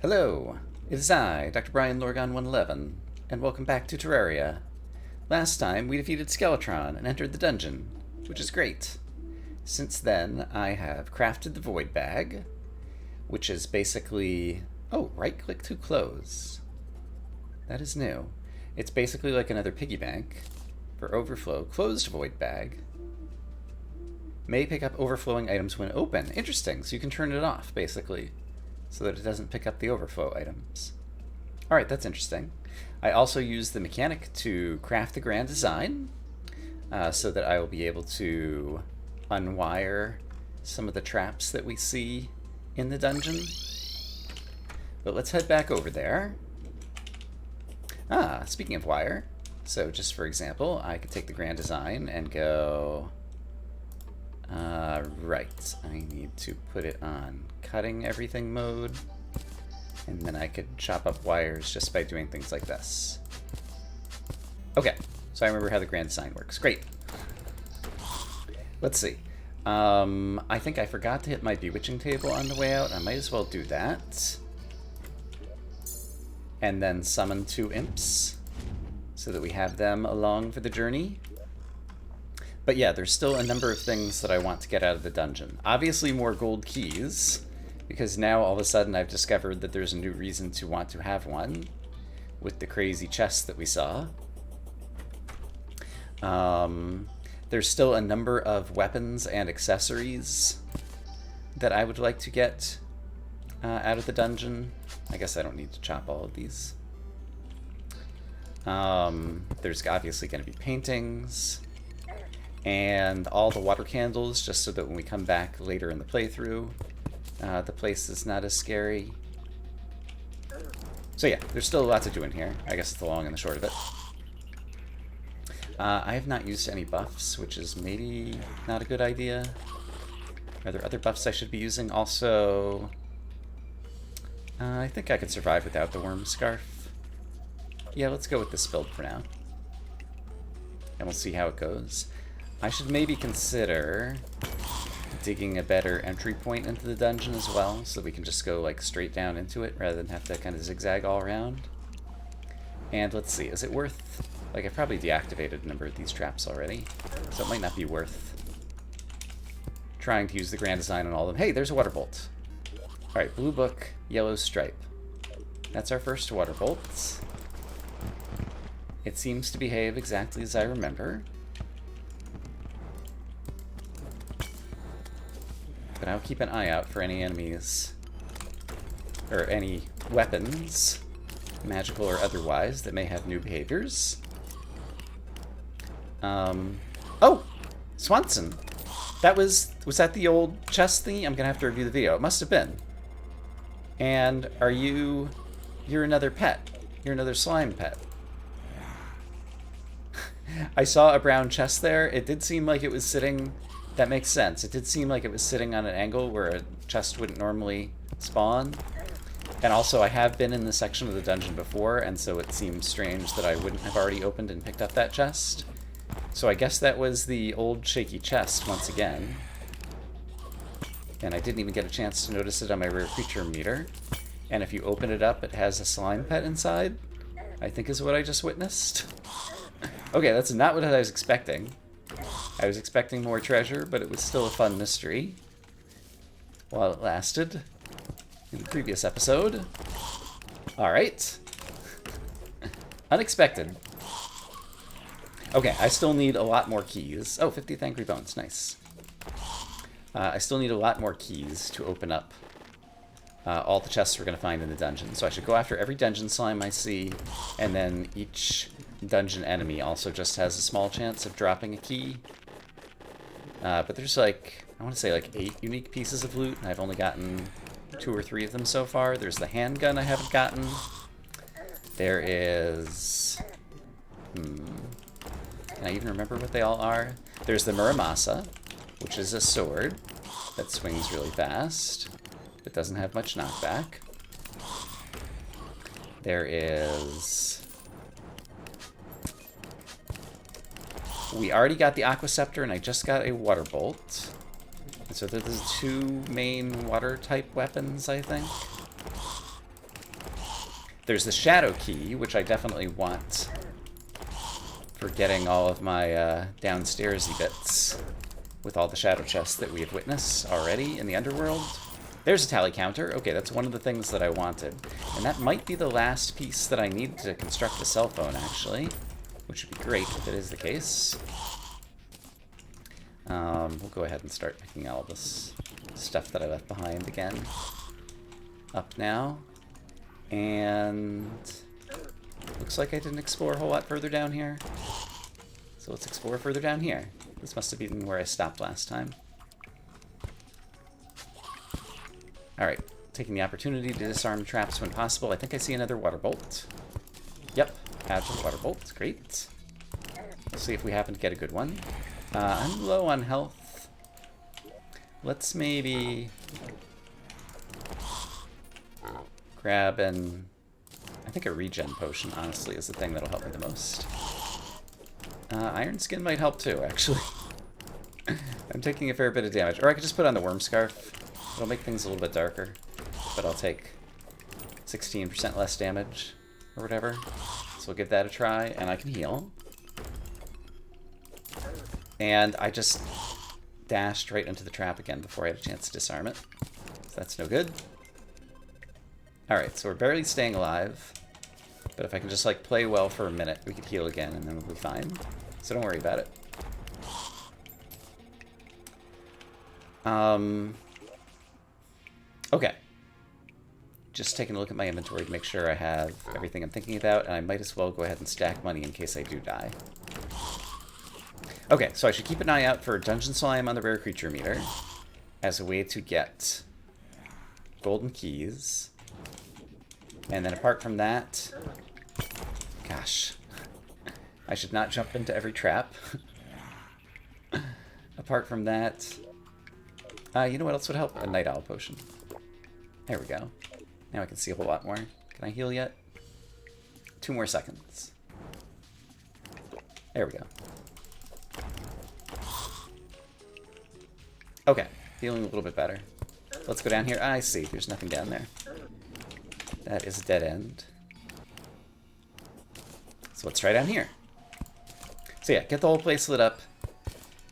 Hello, it is I, Dr. Brian Lorgon 111, and welcome back to Terraria. Last time we defeated Skeletron and entered the dungeon, which is great. Since then, I have crafted the Void Bag, which is basically... Oh, right-click to close. That is new. It's basically like another piggy bank. For overflow, closed Void Bag may pick up overflowing items when open. Interesting, so you can turn it off, basically, so that it doesn't pick up the overflow items. Alright, that's interesting. I also use the mechanic to craft the grand design, so that I will be able to unwire some of the traps that we see in the dungeon. But let's head back over there. Speaking of wire, so just for example, I could take the grand design and go... right, I need to put it on cutting everything mode, and then I could chop up wires just by doing things like this. Okay, so I remember how the grand design works. Great. Let's see. I think I forgot to hit my bewitching table on the way out. I might as well do that. And then summon 2 imps, so that we have them along for the journey. But yeah, there's still a number of things that I want to get out of the dungeon. Obviously more gold keys, because now all of a sudden I've discovered that there's a new reason to want to have one, with the crazy chest that we saw. There's still a number of weapons and accessories that I would like to get out of the dungeon. I guess I don't need to chop all of these. There's obviously going to be paintings, and all the water candles, just so that when we come back later in the playthrough, the place is not as scary. So yeah, there's still a lot to do in here. I guess it's the long and the short of it. I have not used any buffs, which is maybe not a good idea. Are there other buffs I should be using? Also, I think I could survive without the worm scarf. Yeah, let's go with this build for now. And we'll see how it goes. I should maybe consider digging a better entry point into the dungeon as well, so that we can just go like straight down into it rather than have to kind of zigzag all around. And let's see, is it worth... Like, I've probably deactivated a number of these traps already, so it might not be worth trying to use the grand design on all of them. Hey, there's a water bolt. Alright, blue book, yellow stripe. That's our first water bolt. It seems to behave exactly as I remember. But I'll keep an eye out for any enemies, or any weapons, magical or otherwise, that may have new behaviors. Oh! Swanson! Was that the old chest thingy? I'm gonna have to review the video. It must have been. And you're another pet. You're another slime pet. I saw a brown chest there. It did seem like it was sitting... That makes sense. It did seem like it was sitting on an angle where a chest wouldn't normally spawn. And also, I have been in this section of the dungeon before, and so it seems strange that I wouldn't have already opened and picked up that chest. So I guess that was the old shaky chest once again. And I didn't even get a chance to notice it on my rare creature meter. And if you open it up, it has a slime pet inside, I think is what I just witnessed. Okay, that's not what I was expecting. I was expecting more treasure, but it was still a fun mystery while it lasted in the previous episode. Alright. Unexpected. Okay, I still need a lot more keys. Oh, 50th Angry Bones, nice. I still need a lot more keys to open up all the chests we're going to find in the dungeon. So I should go after every dungeon slime I see, and then each dungeon enemy also just has a small chance of dropping a key. But there's like, I want to say like 8 unique pieces of loot, and I've only gotten 2 or 3 of them so far. There's the handgun I haven't gotten. There is... Can I even remember what they all are? There's the Muramasa, which is a sword that swings really fast, but doesn't have much knockback. There is... We already got the Aqua Scepter, and I just got a Water Bolt. And so there's 2 main water-type weapons, I think. There's the shadow key, which I definitely want for getting all of my downstairsy bits with all the shadow chests that we have witnessed already in the underworld. There's a tally counter. Okay, that's one of the things that I wanted. And that might be the last piece that I need to construct a cell phone, actually. Which would be great if it is the case. We'll go ahead and start picking all this stuff that I left behind again. Up now. And looks like I didn't explore a whole lot further down here. So let's explore further down here. This must have been where I stopped last time. Alright, taking the opportunity to disarm traps when possible. I think I see another water bolt. Yep, agile water bolt. Great. Let's see if we happen to get a good one. I'm low on health. Let's maybe grab an... I think a regen potion, honestly, is the thing that'll help me the most. Iron Skin might help too, actually. I'm taking a fair bit of damage. Or I could just put on the Worm Scarf. It'll make things a little bit darker. But I'll take 16% less damage, or whatever. So we'll give that a try, and I can heal. And I just dashed right into the trap again before I had a chance to disarm it. So that's no good. Alright, so we're barely staying alive. But if I can just, like, play well for a minute, we could heal again, and then we'll be fine. So don't worry about it. Okay. Just taking a look at my inventory to make sure I have everything I'm thinking about, and I might as well go ahead and stack money in case I do die. Okay, so I should keep an eye out for Dungeon Slime on the rare creature meter as a way to get golden keys. And then apart from that... Gosh. I should not jump into every trap. Apart from that... you know what else would help? A Night Owl potion. There we go. Now I can see a whole lot more. Can I heal yet? 2 more seconds. There we go. Okay, feeling a little bit better. Let's go down here. I see, there's nothing down there. That is a dead end. So let's try down here. So yeah, get the whole place lit up.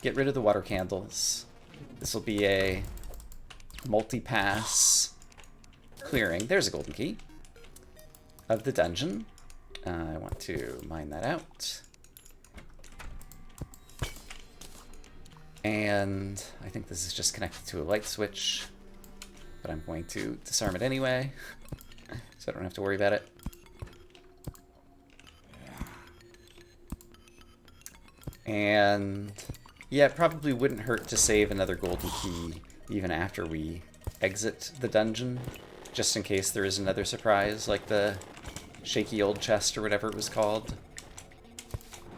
Get rid of the water candles. This will be a multi-pass clearing. There's a golden key of the dungeon. I want to mine that out. And I think this is just connected to a light switch, but I'm going to disarm it anyway, so I don't have to worry about it. And yeah, it probably wouldn't hurt to save another golden key even after we exit the dungeon, just in case there is another surprise, like the shaky old chest or whatever it was called,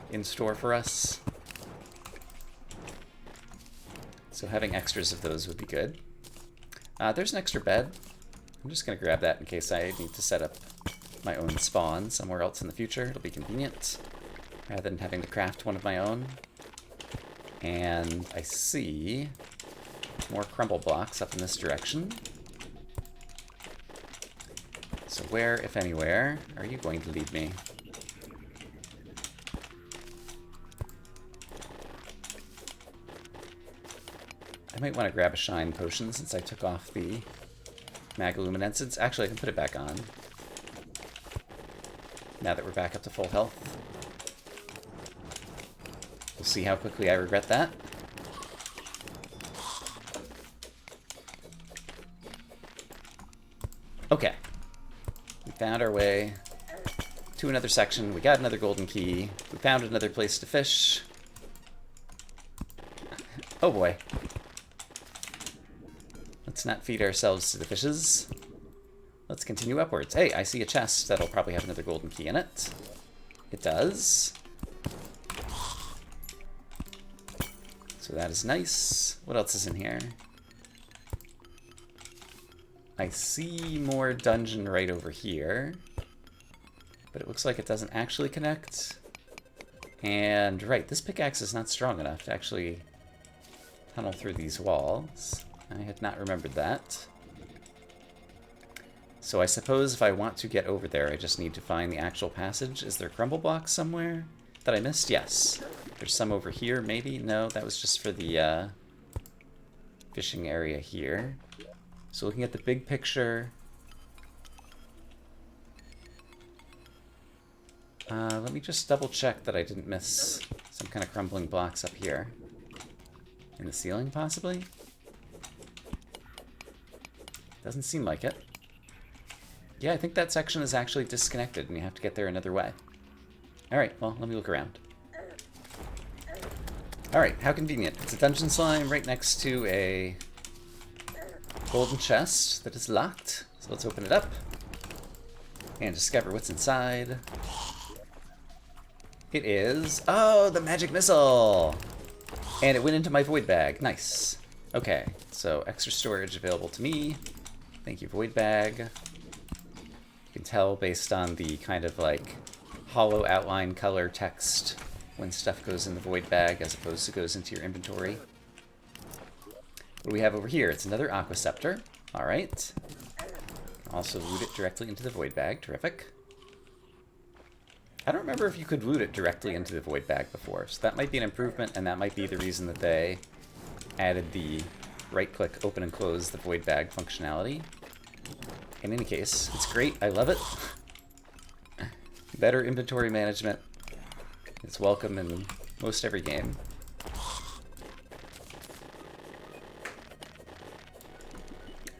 in store for us. So having extras of those would be good. There's an extra bed. I'm just going to grab that in case I need to set up my own spawn somewhere else in the future. It'll be convenient, rather than having to craft one of my own. And I see more crumble blocks up in this direction. So where, if anywhere, are you going to lead me? I might want to grab a shine potion since I took off the Magaluminensis. Actually, I can put it back on now that we're back up to full health. We'll see how quickly I regret that. Okay. We found our way to another section. We got another golden key. We found another place to fish. Oh boy. Let's not feed ourselves to the fishes. Let's continue upwards. Hey, I see a chest that'll probably have another golden key in it. It does. So that is nice. What else is in here? I see more dungeon right over here, but it looks like it doesn't actually connect. And right, this pickaxe is not strong enough to actually tunnel through these walls. I had not remembered that. So I suppose if I want to get over there, I just need to find the actual passage. Is there crumble blocks somewhere that I missed? Yes. There's some over here, maybe? No, that was just for the fishing area here. So looking at the big picture... let me just double check that I didn't miss some kind of crumbling blocks up here. In the ceiling, possibly? Doesn't seem like it. Yeah, I think that section is actually disconnected and you have to get there another way. Alright, well, let me look around. Alright, how convenient. It's a dungeon slime right next to a golden chest that is locked. So let's open it up and discover what's inside. It is... oh, the magic missile! And it went into my void bag. Nice. Okay, so extra storage available to me. Thank you, void bag. You can tell based on the kind of like hollow outline color text when stuff goes in the void bag as opposed to goes into your inventory. What do we have over here? It's another aqua scepter. All right. Also loot it directly into the void bag. Terrific. I don't remember if you could loot it directly into the void bag before, so that might be an improvement, and that might be the reason that they added the right-click open and close the void bag functionality. In any case, it's great. I love it. Better inventory management. It's welcome in most every game.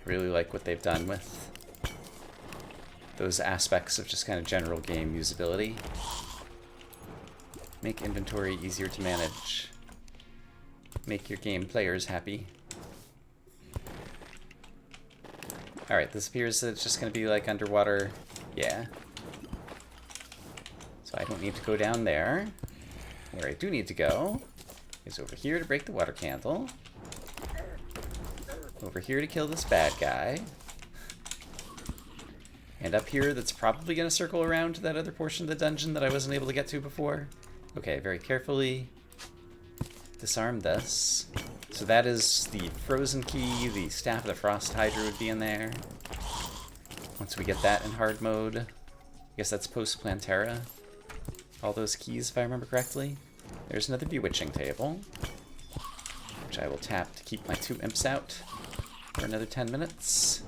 Really like what they've done with those aspects of just kind of general game usability. Make inventory easier to manage. Make your game players happy. Alright, this appears that it's just going to be like underwater. Yeah. So I don't need to go down there. Where I do need to go is over here to break the water candle. Over here to kill this bad guy. And up here, that's probably going to circle around to that other portion of the dungeon that I wasn't able to get to before. Okay, very carefully disarm this. So that is the frozen key, the Staff of the Frost Hydra would be in there. Once we get that in hard mode, I guess that's post-Plantera. All those keys, if I remember correctly. There's another bewitching table, which I will tap to keep my 2 imps out for another 10 minutes.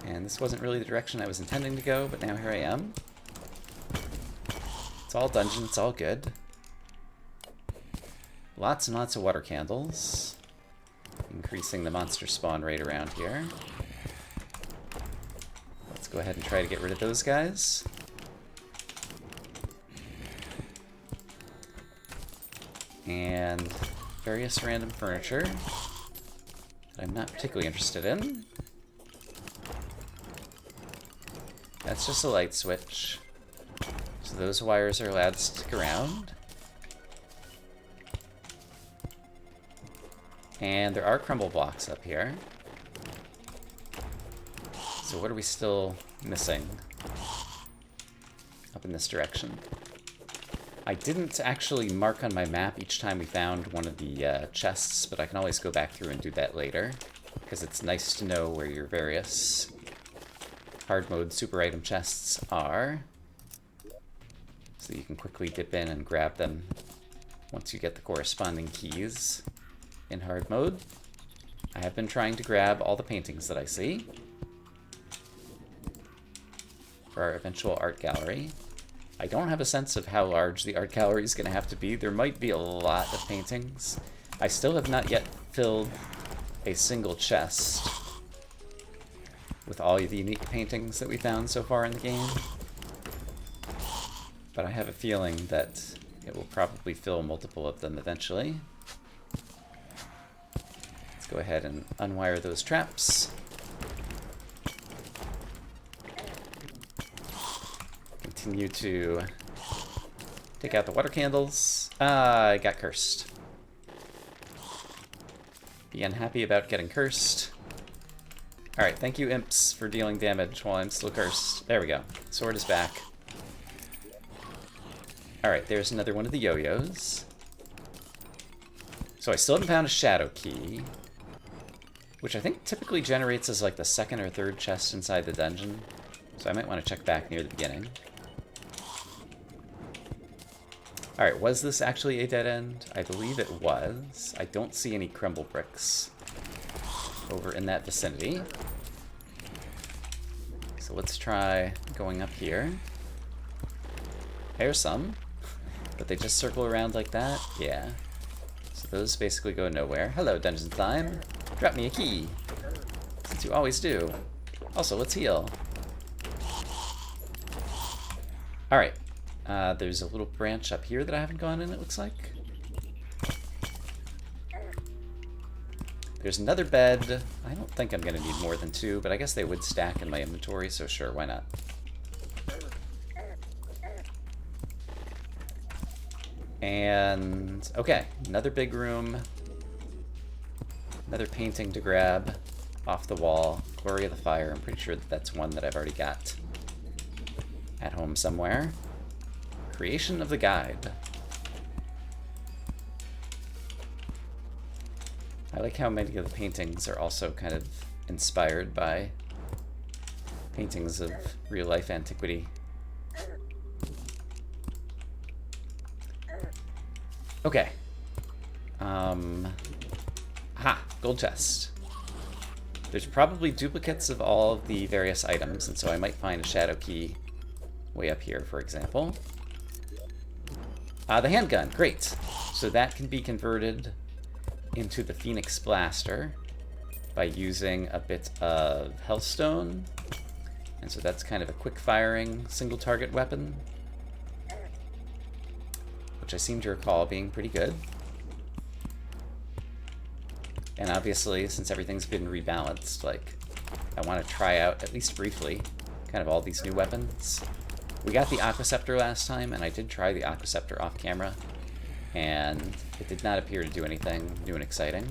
And this wasn't really the direction I was intending to go, but now here I am. It's all dungeon, it's all good. Lots and lots of water candles. Increasing the monster spawn rate around here. Let's go ahead and try to get rid of those guys. And various random furniture that I'm not particularly interested in. That's just a light switch. So those wires are allowed to stick around. And there are crumble blocks up here. So what are we still missing up in this direction? I didn't actually mark on my map each time we found one of the chests, but I can always go back through and do that later, because it's nice to know where your various hard mode super item chests are, so you can quickly dip in and grab them once you get the corresponding keys in hard mode. I have been trying to grab all the paintings that I see for our eventual art gallery. I don't have a sense of how large the art gallery is going to have to be. There might be a lot of paintings. I still have not yet filled a single chest with all the unique paintings that we found so far in the game. But I have a feeling that it will probably fill multiple of them eventually. Let's go ahead and unwire those traps. Continue to take out the water candles. I got cursed. Be unhappy about getting cursed. Alright, thank you, imps, for dealing damage while I'm still cursed. There we go. Sword is back. Alright, there's another one of the yo-yos. So I still haven't found a shadow key. which I think typically generates as like the second or third chest inside the dungeon. So I might want to check back near the beginning. Alright, was this actually a dead end? I believe it was. I don't see any crumble bricks over in that vicinity. So let's try going up here. There's some, but they just circle around like that? Yeah. So those basically go nowhere. Hello, Dungeon Time. Drop me a key, since you always do. Also, let's heal. Alright. There's a little branch up here that I haven't gone in, it looks like. There's another bed. I don't think I'm going to need more than 2, but I guess they would stack in my inventory, so sure, why not? And, okay, another big room. Another painting to grab off the wall. Glory of the Fire. I'm pretty sure that that's one that I've already got at home somewhere. Creation of the Guide. I like how many of the paintings are also kind of inspired by paintings of real-life antiquity. Okay. Gold chest. There's probably duplicates of all of the various items, and so I might find a shadow key way up here, for example. The handgun, great. So that can be converted into the Phoenix Blaster by using a bit of Hellstone. And so that's kind of a quick-firing, single-target weapon, which I seem to recall being pretty good. And obviously, since everything's been rebalanced, like, I want to try out, at least briefly, kind of all these new weapons. We got the Aquaceptor last time, and I did try the Aquaceptor off camera, and it did not appear to do anything new and exciting.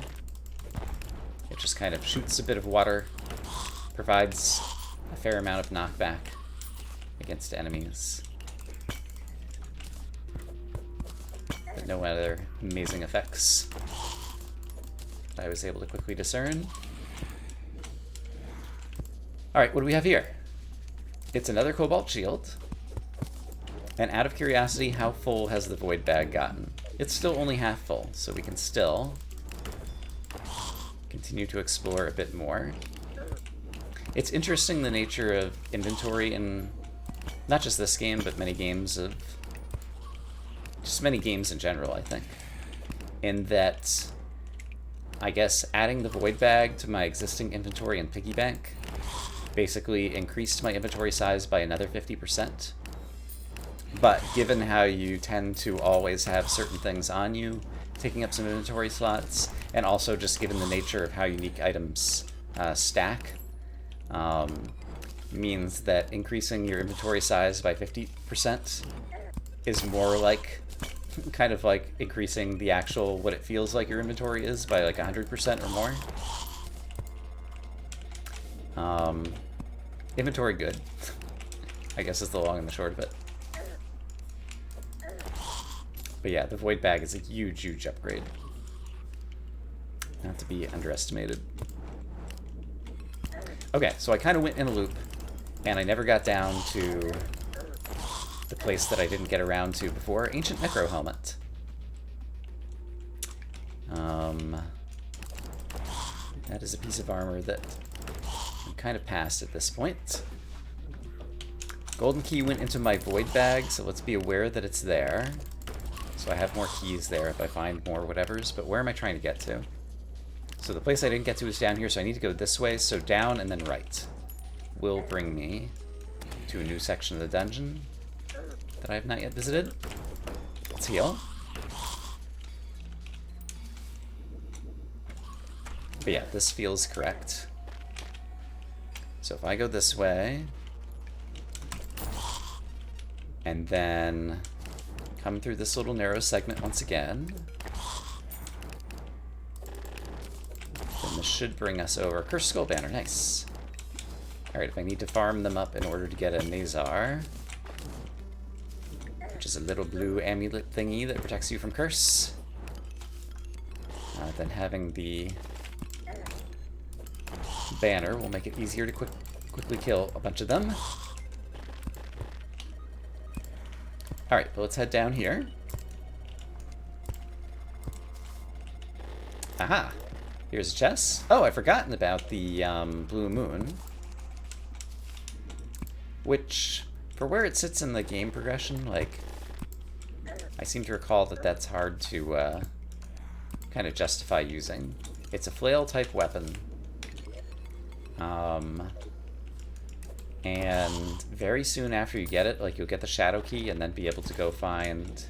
It just kind of shoots a bit of water, provides a fair amount of knockback against enemies, but no other amazing effects that I was able to quickly discern. Alright, what do we have here? It's another Cobalt Shield. And out of curiosity, how full has the Void Bag gotten? It's still only half full, so we can still continue to explore a bit more. It's interesting the nature of inventory in not just this game, but many games of... just many games in general, I think. In that, I guess, adding the Void Bag to my existing inventory in Piggy Bank basically increased my inventory size by another 50%. But given how you tend to always have certain things on you, taking up some inventory slots, and also just given the nature of how unique items stack, means that increasing your inventory size by 50% is more like, kind of like increasing the actual, what it feels like your inventory is by like 100% or more. Inventory good, I guess is the long and the short of it. But yeah, the Void Bag is a huge, huge upgrade. Not to be underestimated. Okay, so I kind of went in a loop, and I never got down to the place that I didn't get around to before. Ancient Necro Helmet. That is a piece of armor that I'm kind of past at this point. Golden Key went into my Void Bag, so let's be aware that it's there. So I have more keys there if I find more whatevers, but where am I trying to get to? So the place I didn't get to is down here, so I need to go this way, so down and then right will bring me to a new section of the dungeon that I have not yet visited. Let's heal. But yeah, this feels correct. So if I go this way, and then come through this little narrow segment once again, then this should bring us over. Cursed Skull Banner, nice. Alright, if I need to farm them up in order to get a Nazar, which is a little blue amulet thingy that protects you from curse, then having the banner will make it easier to quickly kill a bunch of them. Alright, well, let's head down here. Aha! Here's a chest. Oh, I've forgotten about the blue moon. Which, for where it sits in the game progression, like, I seem to recall that that's hard to kind of justify using. It's a flail-type weapon. And very soon after you get it, like, you'll get the shadow key and then be able to go find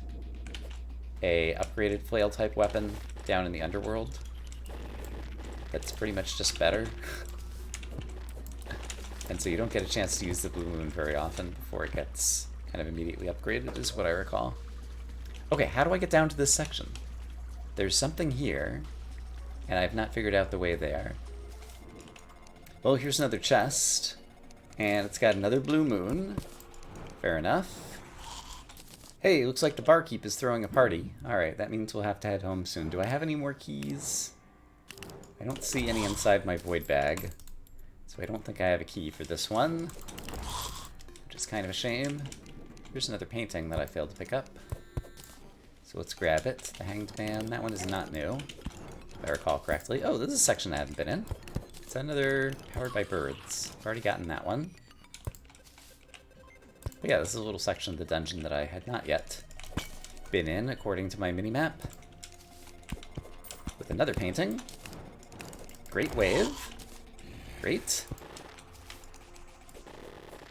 a upgraded flail-type weapon down in the underworld. That's pretty much just better. And so you don't get a chance to use the blue moon very often before it gets kind of immediately upgraded, is what I recall. Okay, how do I get down to this section? There's something here, and I've not figured out the way there. Well, here's another chest, and it's got another blue moon. Fair enough. Hey, looks like the barkeep is throwing a party. Alright, that means we'll have to head home soon. Do I have any more keys? I don't see any inside my void bag, so I don't think I have a key for this one, which is kind of a shame. Here's another painting that I failed to pick up. So let's grab it. The Hanged Man. That one is not new, if I recall correctly. Oh, this is a section I haven't been in. It's another Powered by Birds. I've already gotten that one. But yeah, this is a little section of the dungeon that I had not yet been in, according to my minimap. With another painting. Great wave. Great.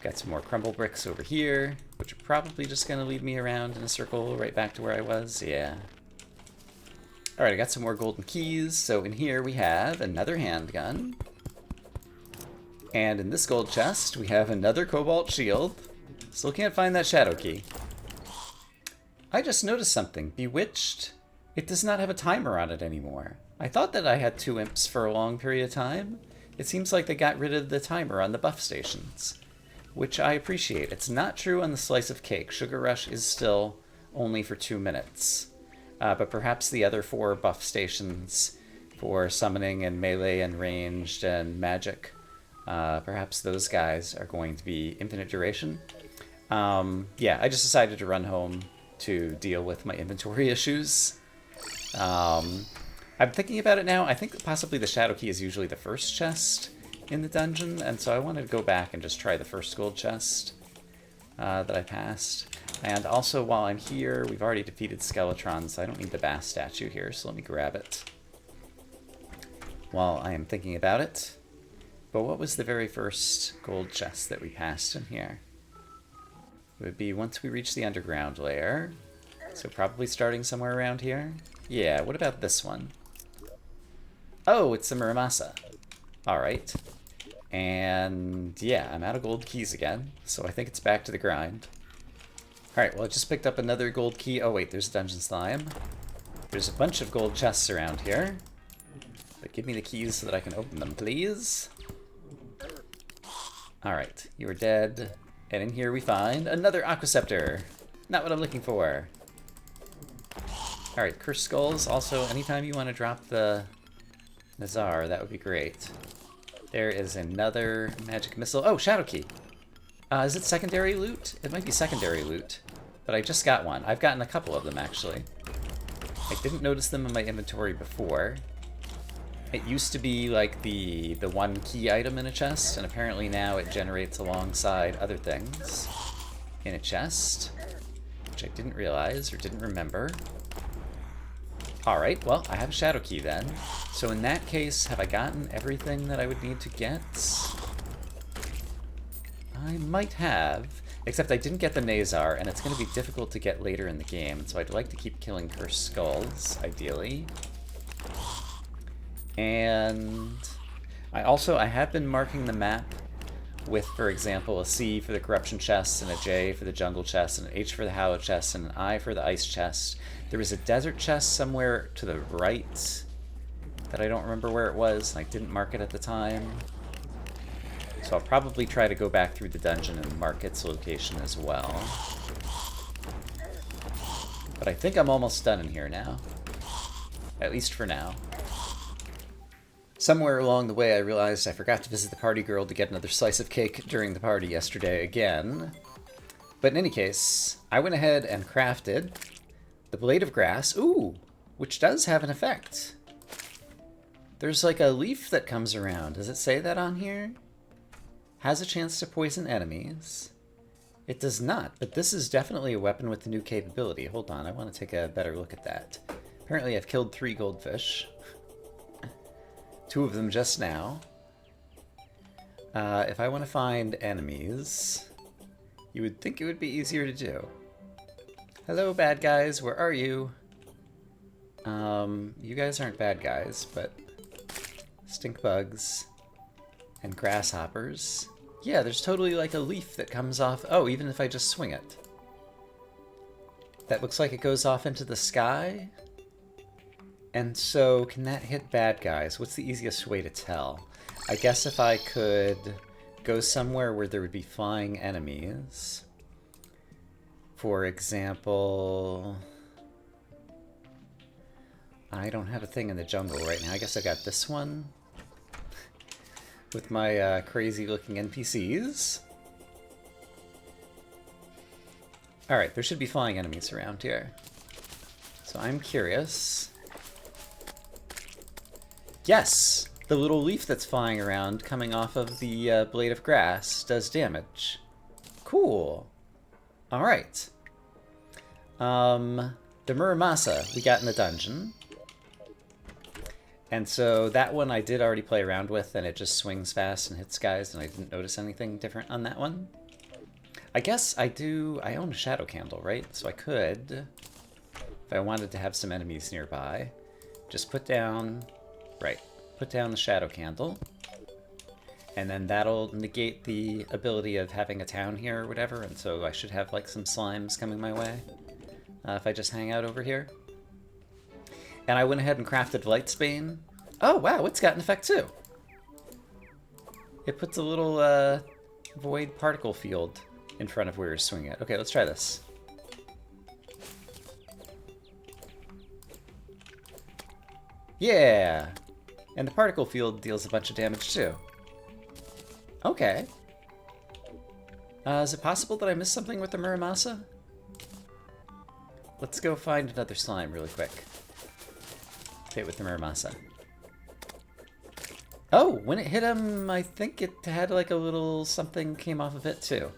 Got some more crumble bricks over here, which are probably just going to lead me around in a circle right back to where I was. Yeah. Alright, I got some more golden keys. So in here we have another handgun. And in this gold chest, we have another cobalt shield. Still can't find that shadow key. I just noticed something. Bewitched, it does not have a timer on it anymore. I thought that I had 2 imps for a long period of time. It seems like they got rid of the timer on the buff stations, which I appreciate. It's not true on the slice of cake. Sugar Rush is still only for 2 minutes. But perhaps the other 4 buff stations for summoning and melee and ranged and magic, perhaps those guys are going to be infinite duration. Yeah, I just decided to run home to deal with my inventory issues. I'm thinking about it now. I think that possibly the shadow key is usually the first chest in the dungeon, and so I wanted to go back and just try the first gold chest that I passed. And also, while I'm here, we've already defeated Skeletron, so I don't need the Bass statue here, so let me grab it while I am thinking about it. But what was the very first gold chest that we passed in here? It would be once we reach the underground layer, so probably starting somewhere around here. Yeah, what about this one? Oh, it's the Muramasa. Alright. And yeah, I'm out of gold keys again, so I think it's back to the grind. Alright, well, I just picked up another gold key. Oh wait, there's a dungeon slime. There's a bunch of gold chests around here. But give me the keys so that I can open them, please. Alright, you are dead. And in here we find another Aquascepter. Not what I'm looking for. Alright, Cursed Skulls. Also, anytime you want to drop the Nazar, that would be great. There is another magic missile. Oh, Shadow Key. Is it secondary loot? It might be secondary loot. But I just got one. I've gotten a couple of them, actually. I didn't notice them in my inventory before. It used to be like the one key item in a chest, and apparently now it generates alongside other things in a chest, which I didn't realize or didn't remember. Alright, well, I have a shadow key then. So in that case, have I gotten everything that I would need to get? I might have, except I didn't get the Nazar, and it's going to be difficult to get later in the game, so I'd like to keep killing Cursed Skulls, ideally. And I have been marking the map with, for example, a C for the Corruption chest, and a J for the Jungle chest, and an H for the Hallow chest, and an I for the Ice chest. There was a Desert chest somewhere to the right that I don't remember where it was, and I didn't mark it at the time. So I'll probably try to go back through the dungeon and mark its location as well. But I think I'm almost done in here now. At least for now. Somewhere along the way I realized I forgot to visit the party girl to get another slice of cake during the party yesterday again. But in any case, I went ahead and crafted the Blade of Grass, ooh, which does have an effect. There's like a leaf that comes around. Does it say that on here? Has a chance to poison enemies. It does not, but this is definitely a weapon with the new capability. Hold on, I want to take a better look at that. Apparently I've killed 3 goldfish. 2 of them just now. If I want to find enemies, you would think it would be easier to do. Hello, bad guys, where are you? You guys aren't bad guys, but stink bugs and grasshoppers. Yeah, there's totally like a leaf that comes off. Oh, even if I just swing it. That looks like it goes off into the sky. And so, can that hit bad guys? What's the easiest way to tell? I guess if I could go somewhere where there would be flying enemies. For example, I don't have a thing in the jungle right now. I guess I got this one with my crazy looking NPCs. Alright, there should be flying enemies around here. So I'm curious. Yes! The little leaf that's flying around coming off of the Blade of Grass does damage. Cool. Alright. The Muramasa we got in the dungeon. And so that one I did already play around with, and it just swings fast and hits guys, and I didn't notice anything different on that one. I guess I own a shadow candle, right? So I could, if I wanted to have some enemies nearby, just put down the shadow candle, and then that'll negate the ability of having a town here or whatever, and so I should have like some slimes coming my way if I just hang out over here. And I went ahead and crafted Lightsbane. Oh wow, it's got an effect too. It puts a little void particle field in front of where you're swinging it. Okay, let's try this. Yeah! And the particle field deals a bunch of damage too. Okay. Is it possible that I missed something with the Muramasa? Let's go find another slime really quick. Okay, with the Muramasa. Oh, when it hit him, I think it had like a little something came off of it too.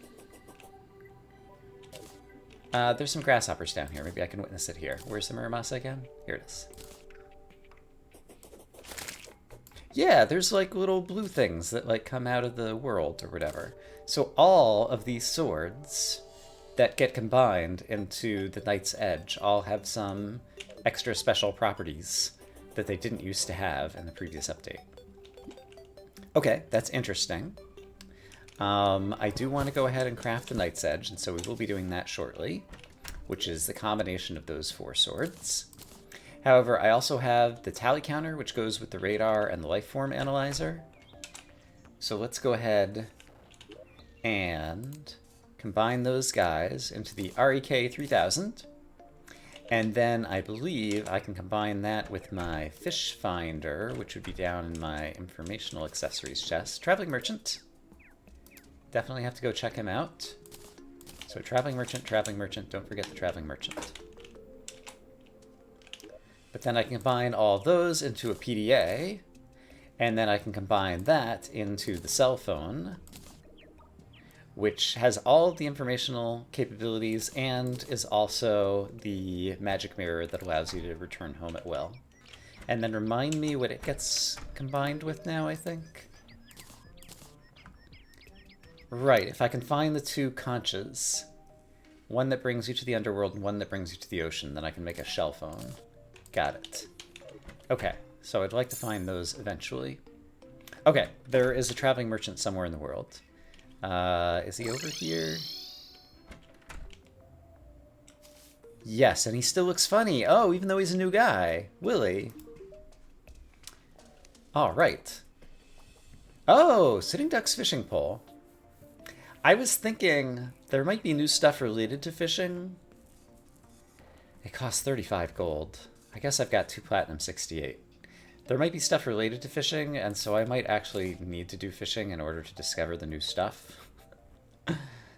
There's some grasshoppers down here. Maybe I can witness it here. Where's the Muramasa again? Here it is. Yeah, there's like little blue things that like come out of the world or whatever. So all of these swords that get combined into the Knight's Edge all have some extra special properties that they didn't used to have in the previous update. Okay, that's interesting. I do want to go ahead and craft the Knight's Edge, and so we will be doing that shortly, which is the combination of those 4 swords. However, I also have the tally counter, which goes with the radar and the lifeform analyzer. So let's go ahead and combine those guys into the REK 3000. And then I believe I can combine that with my fish finder, which would be down in my informational accessories chest. Traveling Merchant. Definitely have to go check him out. So Traveling Merchant, don't forget the Traveling Merchant. But then I can combine all those into a PDA, and then I can combine that into the cell phone, which has all of the informational capabilities and is also the magic mirror that allows you to return home at will. And then remind me what it gets combined with now, I think. Right, if I can find the 2 conches, one that brings you to the underworld and one that brings you to the ocean, then I can make a shell phone. Got it. Okay, so I'd like to find those eventually. Okay, there is a traveling merchant somewhere in the world. Is he over here? Yes, and he still looks funny. Oh, even though he's a new guy. Willy. All right. Oh, Sitting Duck's fishing pole. I was thinking there might be new stuff related to fishing. It costs 35 gold. I guess I've got 2 platinum 68. There might be stuff related to fishing, and so I might actually need to do fishing in order to discover the new stuff.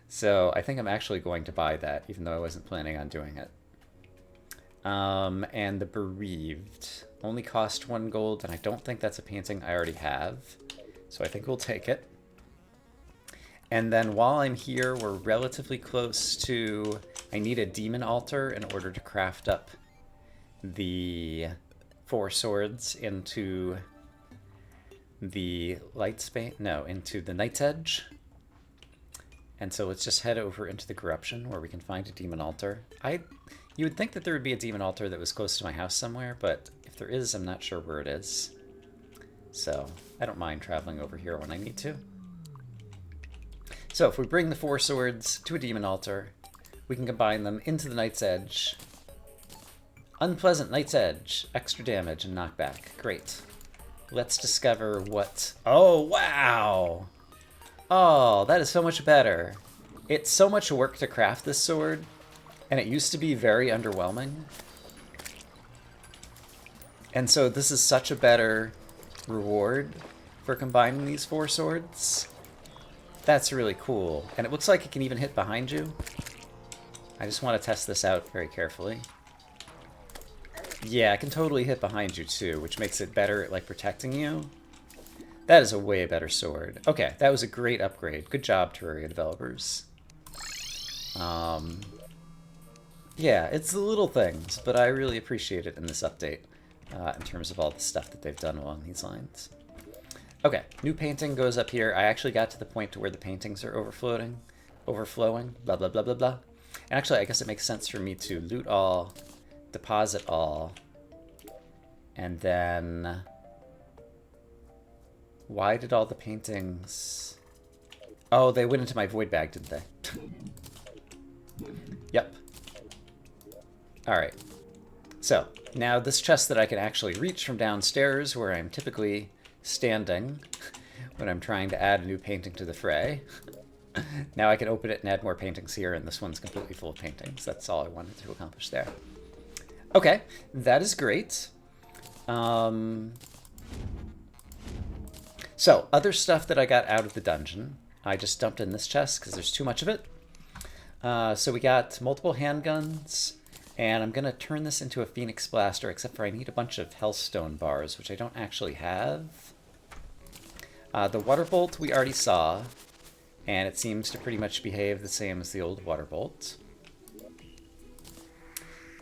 So I think I'm actually going to buy that, even though I wasn't planning on doing it. And the Bereaved only cost 1 gold, and I don't think that's a painting I already have. So I think we'll take it. And then while I'm here, we're relatively close to... I need a demon altar in order to craft up the 4 swords into the into the Night's Edge. And so let's just head over into the Corruption where we can find a demon altar. You would think that there would be a demon altar that was close to my house somewhere, but if there is, I'm not sure where it is. So I don't mind traveling over here when I need to. So if we bring the 4 swords to a demon altar, we can combine them into the Night's Edge. Unpleasant Night's Edge, extra damage and knockback. Great. Let's discover what... Oh, wow! Oh, that is so much better. It's so much work to craft this sword, and it used to be very underwhelming. And so this is such a better reward for combining these 4 swords. That's really cool. And it looks like it can even hit behind you. I just want to test this out very carefully. Yeah, it can totally hit behind you too, which makes it better at like protecting you. That is a way better sword. Okay, that was a great upgrade. Good job, Terraria developers. Yeah, it's the little things, but I really appreciate it in this update in terms of all the stuff that they've done along these lines. Okay, new painting goes up here. I actually got to the point to where the paintings are overflowing, blah, blah, blah, blah, blah. And actually, I guess it makes sense for me to loot all, deposit all, and then... Why did all the paintings... Oh, they went into my void bag, didn't they? Yep. Alright. So, now this chest that I can actually reach from downstairs, where I'm typically standing when I'm trying to add a new painting to the fray. Now I can open it and add more paintings here, and this one's completely full of paintings. That's all I wanted to accomplish there. Okay, that is great. So, other stuff that I got out of the dungeon, I just dumped in this chest because there's too much of it. So we got multiple handguns, and I'm going to turn this into a Phoenix Blaster, except for I need a bunch of Hellstone bars, which I don't actually have. The Water Bolt we already saw, and it seems to pretty much behave the same as the old Water Bolt.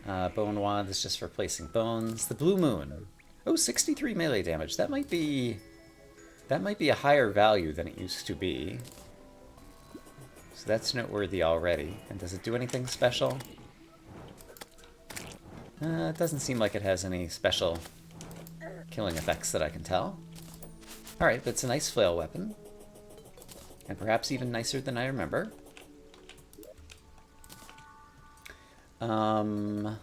Bone Wand is just for placing bones. The Blue Moon. Oh, 63 melee damage. That might be a higher value than it used to be. So that's noteworthy already. And does it do anything special? It doesn't seem like it has any special killing effects that I can tell. Alright, but it's a nice flail weapon. And perhaps even nicer than I remember. And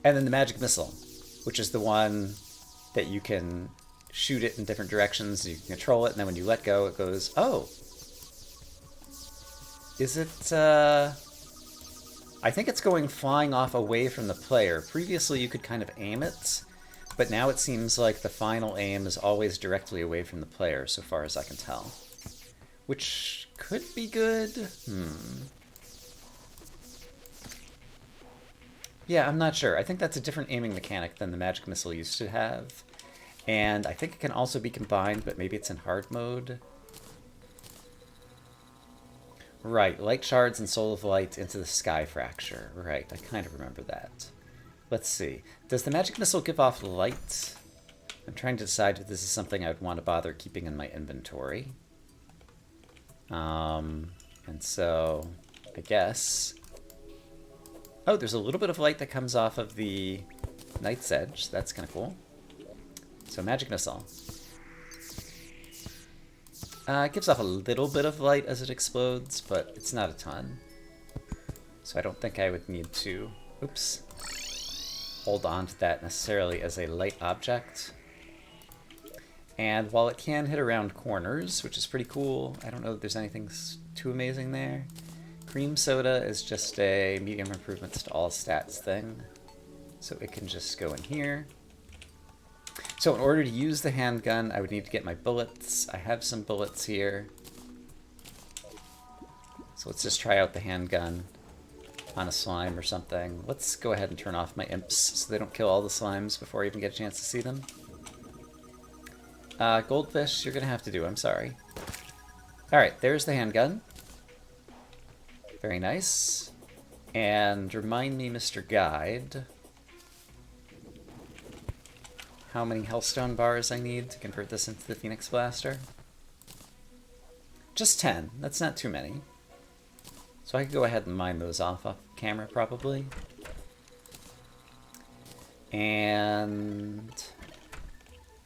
then the magic missile, which is the one that you can shoot it in different directions, you can control it, and then when you let go, it goes, oh! Is it, I think it's going flying off away from the player. Previously, you could kind of aim it, but now it seems like the final aim is always directly away from the player, so far as I can tell. Which could be good? Yeah, I'm not sure. I think that's a different aiming mechanic than the magic missile used to have. And I think it can also be combined, but maybe it's in hard mode. Right, light shards and soul of light into the sky fracture. Right, I kind of remember that. Let's see. Does the magic missile give off light? I'm trying to decide if this is something I would want to bother keeping in my inventory. And so, I guess... Oh, there's a little bit of light that comes off of the Night's Edge. That's kind of cool. So, magic missile. It gives off a little bit of light as it explodes, but it's not a ton. So I don't think I would need to, oops, hold on to that necessarily as a light object. And while it can hit around corners, which is pretty cool, I don't know if there's anything too amazing there. Cream soda is just a medium improvements to all stats thing. So it can just go in here. So So in order to use the handgun, I would need to get my bullets. I have some bullets here. So let's just try out the handgun on a slime or something. Let's go ahead and turn off my imps so they don't kill all the slimes before I even get a chance to see them. Goldfish, you're gonna have to do, I'm sorry. Alright, there's the handgun. Very nice. And remind me, Mr. Guide, how many Hellstone bars I need to convert this into the Phoenix Blaster. Just 10. That's not too many. So I could go ahead and mine those off camera, probably. And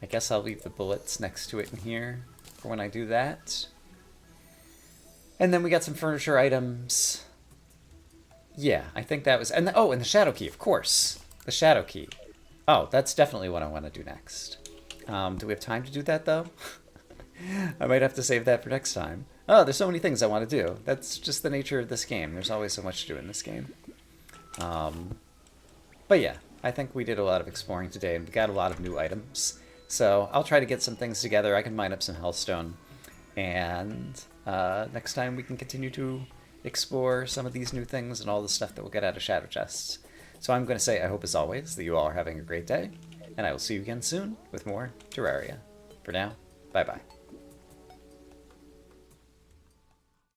I guess I'll leave the bullets next to it in here for when I do that. And then we got some furniture items. Yeah, I think that was... And the Shadow Key, of course. The Shadow Key. Oh, that's definitely what I want to do next. Do we have time to do that, though? I might have to save that for next time. Oh, there's so many things I want to do. That's just the nature of this game. There's always so much to do in this game. But yeah, I think we did a lot of exploring today, and we got a lot of new items. So I'll try to get some things together. I can mine up some Hellstone. And next time we can continue to explore some of these new things and all the stuff that we'll get out of Shadow Chests. So I'm going to say I hope, as always, that you all are having a great day, and I will see you again soon with more Terraria. For now, bye-bye.